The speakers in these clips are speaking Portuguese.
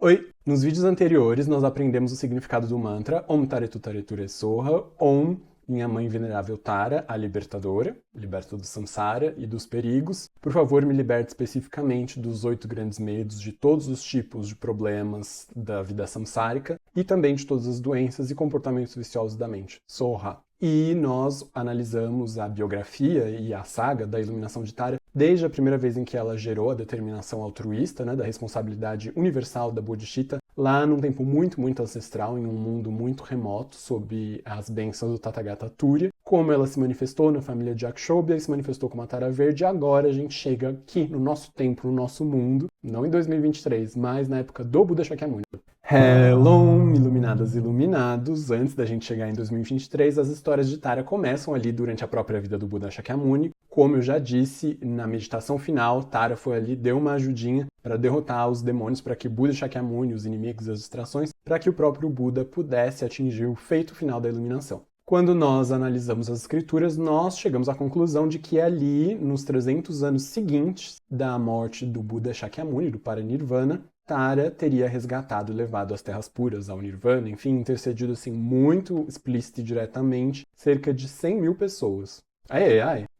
Oi! Nos vídeos anteriores, nós aprendemos o significado do mantra Om Tare Tu Tare Tu Re Soha, Om, minha mãe venerável Tara, a libertadora, liberta do samsara e dos perigos. Por favor, me liberte especificamente dos 8 grandes medos, de todos os tipos de problemas da vida samsárica e também de todas as doenças e comportamentos viciosos da mente. Soha. E nós analisamos a biografia e a saga da iluminação de Tara desde a primeira vez em que ela gerou a determinação altruísta, da responsabilidade universal da Bodhicitta, lá num tempo muito, muito ancestral, em um mundo muito remoto, sob as bênçãos do Tathagata Turya, como ela se manifestou na família de Akshobhya e se manifestou como a Tara Verde, e agora a gente chega aqui no nosso tempo, no nosso mundo, não em 2023, mas na época do Buda Shakyamuni. Hello, iluminadas e iluminados! Antes da gente chegar em 2023, as histórias de Tara começam ali durante a própria vida do Buda Shakyamuni. Como eu já disse, na meditação final, Tara foi ali, deu uma ajudinha para derrotar os demônios, para que Buda Shakyamuni, os inimigos e as distrações, para que o próprio Buda pudesse atingir o feito final da iluminação. Quando nós analisamos as escrituras, nós chegamos à conclusão de que ali, nos 300 anos seguintes da morte do Buda Shakyamuni, do Paranirvana, Tara teria resgatado e levado as terras puras ao Nirvana, enfim, intercedido assim muito explícito e diretamente cerca de 100 mil pessoas.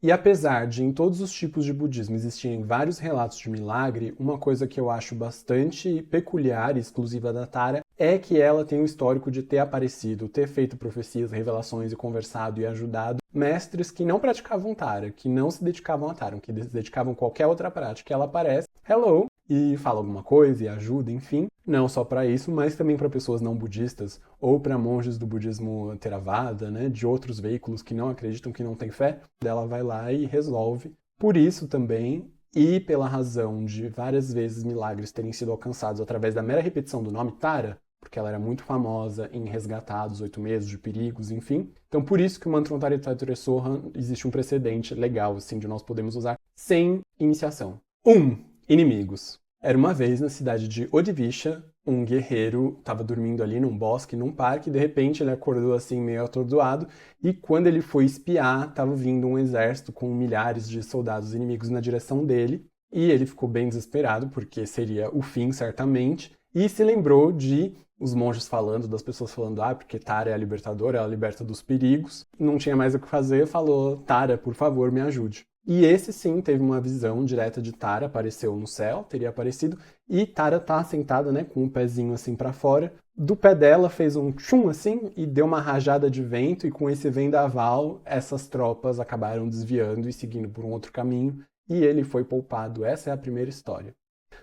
E apesar de em todos os tipos de budismo existirem vários relatos de milagre, uma coisa que eu acho bastante peculiar e exclusiva da Tara é que ela tem o histórico de ter aparecido, ter feito profecias, revelações e conversado e ajudado mestres que não praticavam Tara, que não se dedicavam a Tara, que se dedicavam a qualquer outra prática. Ela aparece, hello, e fala alguma coisa e ajuda, enfim. Não só para isso, mas também para pessoas não budistas ou para monges do budismo Theravada, de outros veículos que não acreditam, que não têm fé. Ela vai lá e resolve. Por isso também, e pela razão de várias vezes milagres terem sido alcançados através da mera repetição do nome Tara, porque ela era muito famosa em resgatar os 8 meses de perigos, enfim. Então, por isso que o mantra Om Tare Tu Tare Tu Soha existe um precedente legal, assim, de nós podemos usar sem iniciação. 1. Inimigos. Era uma vez na cidade de Odivisha, um guerreiro estava dormindo ali num bosque, num parque, e de repente ele acordou assim meio atordoado, e quando ele foi espiar, estava vindo um exército com milhares de soldados inimigos na direção dele, e ele ficou bem desesperado, porque seria o fim, certamente, e se lembrou de os monges falando, das pessoas falando, porque Tara é a libertadora, ela liberta dos perigos, não tinha mais o que fazer, falou, Tara, por favor, me ajude. E esse sim teve uma visão direta de Tara, apareceu no céu, teria aparecido, e Tara tá sentada, com o pezinho assim para fora. Do pé dela fez um tchum assim e deu uma rajada de vento, e com esse vendaval essas tropas acabaram desviando e seguindo por um outro caminho, e ele foi poupado. Essa é a primeira história.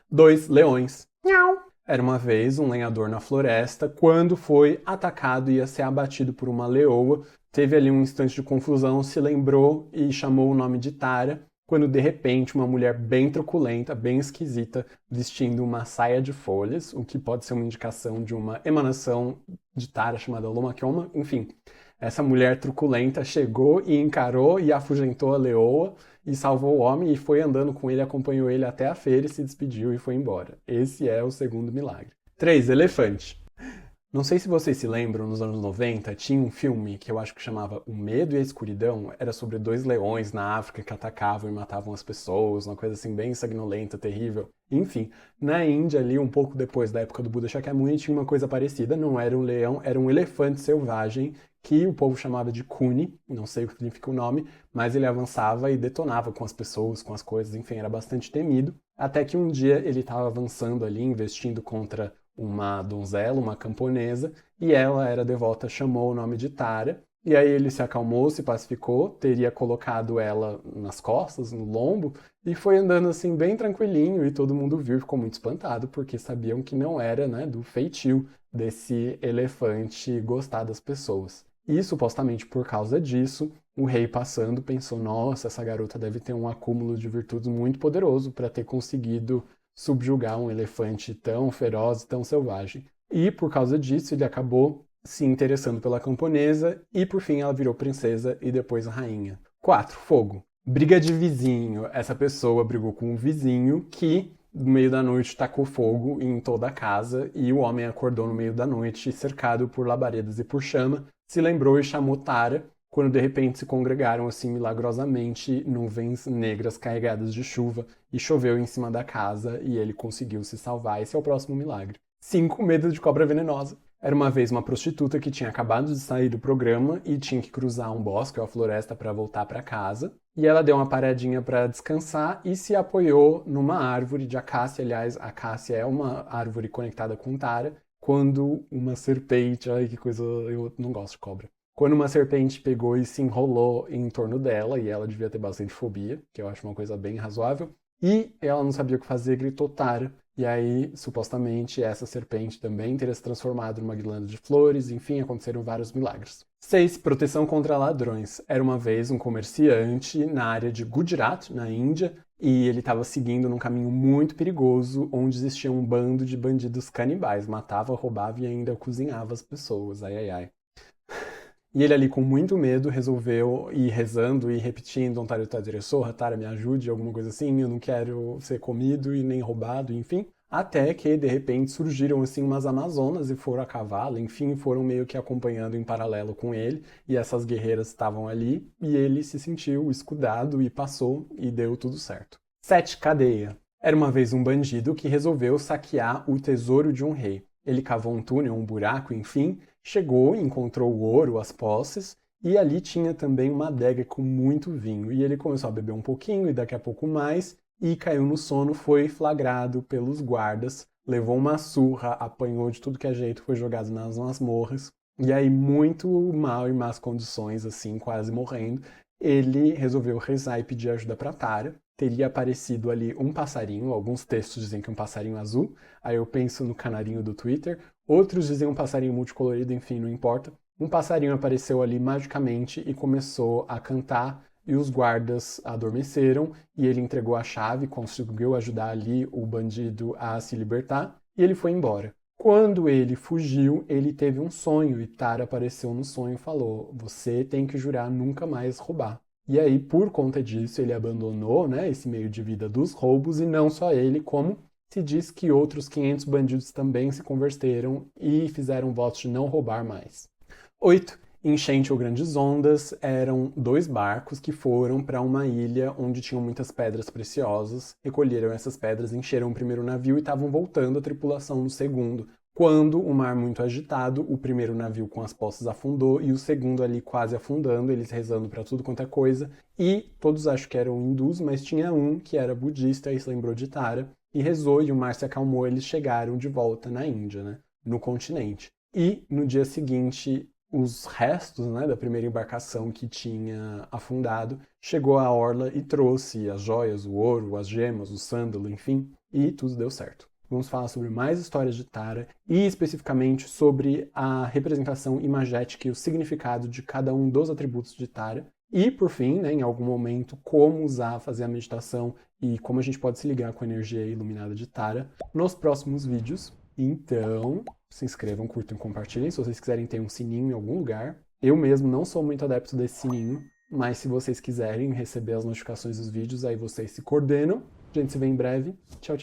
2. Leões. Miau. Era uma vez um lenhador na floresta, quando foi atacado e ia ser abatido por uma leoa. Teve ali um instante de confusão, se lembrou e chamou o nome de Tara, quando de repente uma mulher bem truculenta, bem esquisita, vestindo uma saia de folhas, o que pode ser uma indicação de uma emanação de Tara chamada Loma Kyoma, enfim. Essa mulher truculenta chegou e encarou e afugentou a leoa e salvou o homem e foi andando com ele, acompanhou ele até a feira e se despediu e foi embora. Esse é o segundo milagre. 3. Elefante. Não sei se vocês se lembram, nos anos 90, tinha um filme que eu acho que chamava O Medo e a Escuridão. Era sobre 2 leões na África que atacavam e matavam as pessoas, uma coisa assim bem sanguinolenta, terrível. Enfim, na Índia, ali um pouco depois da época do Buda Shakyamuni, tinha uma coisa parecida. Não era um leão, era um elefante selvagem que o povo chamava de Kuni, não sei o que significa o nome, mas ele avançava e detonava com as pessoas, com as coisas, enfim, era bastante temido. Até que um dia ele estava avançando ali, investindo contra uma donzela, uma camponesa, e ela era devota, chamou o nome de Tara, e aí ele se acalmou, se pacificou, teria colocado ela nas costas, no lombo, e foi andando assim bem tranquilinho, e todo mundo viu e ficou muito espantado, porque sabiam que não era, do feitio desse elefante gostar das pessoas. E supostamente por causa disso, o rei passando pensou, nossa, essa garota deve ter um acúmulo de virtudes muito poderoso para ter conseguido subjugar um elefante tão feroz e tão selvagem. E por causa disso ele acabou se interessando pela camponesa e por fim ela virou princesa e depois rainha. 4. Fogo. Briga de vizinho. Essa pessoa brigou com um vizinho que no meio da noite tacou fogo em toda a casa e o homem acordou no meio da noite cercado por labaredas e por chama, se lembrou e chamou Tara, quando de repente se congregaram assim milagrosamente nuvens negras carregadas de chuva e choveu em cima da casa e ele conseguiu se salvar. Esse é o próximo milagre. 5. Medo de cobra venenosa. Era uma vez uma prostituta que tinha acabado de sair do programa e tinha que cruzar um bosque ou a floresta para voltar para casa. E ela deu uma paradinha para descansar e se apoiou numa árvore de acácia. Aliás, a acácia é uma árvore conectada com Tara. Quando uma serpente... Ai, que coisa... Eu não gosto de cobra. Quando uma serpente pegou e se enrolou em torno dela, e ela devia ter bastante fobia, que eu acho uma coisa bem razoável, e ela não sabia o que fazer, gritou Tara. E aí, supostamente, essa serpente também teria se transformado numa guirlanda de flores, enfim, aconteceram vários milagres. 6. Proteção contra ladrões. Era uma vez um comerciante na área de Gujarat, na Índia, e ele estava seguindo num caminho muito perigoso, onde existia um bando de bandidos canibais. Matava, roubava e ainda cozinhava as pessoas. Ai, ai, ai. E ele ali com muito medo resolveu ir rezando e repetindo Ontario Tadressorra, Tara me ajude, alguma coisa assim, eu não quero ser comido e nem roubado, enfim. Até que, de repente, surgiram assim umas amazonas e foram a cavalo, enfim, foram meio que acompanhando em paralelo com ele, e essas guerreiras estavam ali, e ele se sentiu escudado e passou, e deu tudo certo. 7. Cadeia. Era uma vez um bandido que resolveu saquear o tesouro de um rei. Ele cavou um túnel, um buraco, enfim, chegou, encontrou o ouro, as posses, e ali tinha também uma adega com muito vinho. E ele começou a beber um pouquinho e daqui a pouco mais, e caiu no sono, foi flagrado pelos guardas, levou uma surra, apanhou de tudo que é jeito, foi jogado nas masmorras. E aí, muito mal e más condições, assim, quase morrendo, ele resolveu rezar e pedir ajuda para Tara. Teria aparecido ali um passarinho, alguns textos dizem que é um passarinho azul, aí eu penso no canarinho do Twitter, outros dizem um passarinho multicolorido, enfim, não importa. Um passarinho apareceu ali magicamente e começou a cantar, e os guardas adormeceram, e ele entregou a chave, conseguiu ajudar ali o bandido a se libertar, e ele foi embora. Quando ele fugiu, ele teve um sonho, e Tara apareceu no sonho e falou: você tem que jurar nunca mais roubar. E aí, por conta disso, ele abandonou, né, esse meio de vida dos roubos, e não só ele, como se diz que outros 500 bandidos também se converteram e fizeram votos de não roubar mais. 8. Enchente ou grandes ondas eram 2 barcos que foram para uma ilha onde tinham muitas pedras preciosas, recolheram essas pedras, encheram o primeiro navio e estavam voltando a tripulação no segundo. Quando o mar muito agitado, o primeiro navio com as posses afundou e o segundo ali quase afundando, eles rezando para tudo quanto é coisa. E todos acho que eram hindus, mas tinha um que era budista e se lembrou de Tara e rezou e o mar se acalmou, eles chegaram de volta na Índia, né, no continente. E no dia seguinte, os restos, né, da primeira embarcação que tinha afundado chegou à orla e trouxe as joias, o ouro, as gemas, o sândalo, enfim, e tudo deu certo. Vamos falar sobre mais histórias de Tara e especificamente sobre a representação imagética e o significado de cada um dos atributos de Tara. E, por fim, né, em algum momento, como usar, fazer a meditação e como a gente pode se ligar com a energia iluminada de Tara nos próximos vídeos. Então, se inscrevam, curtam e compartilhem. Se vocês quiserem ter um sininho em algum lugar. Eu mesmo não sou muito adepto desse sininho, mas se vocês quiserem receber as notificações dos vídeos, aí vocês se coordenam. A gente se vê em breve. Tchau, tchau.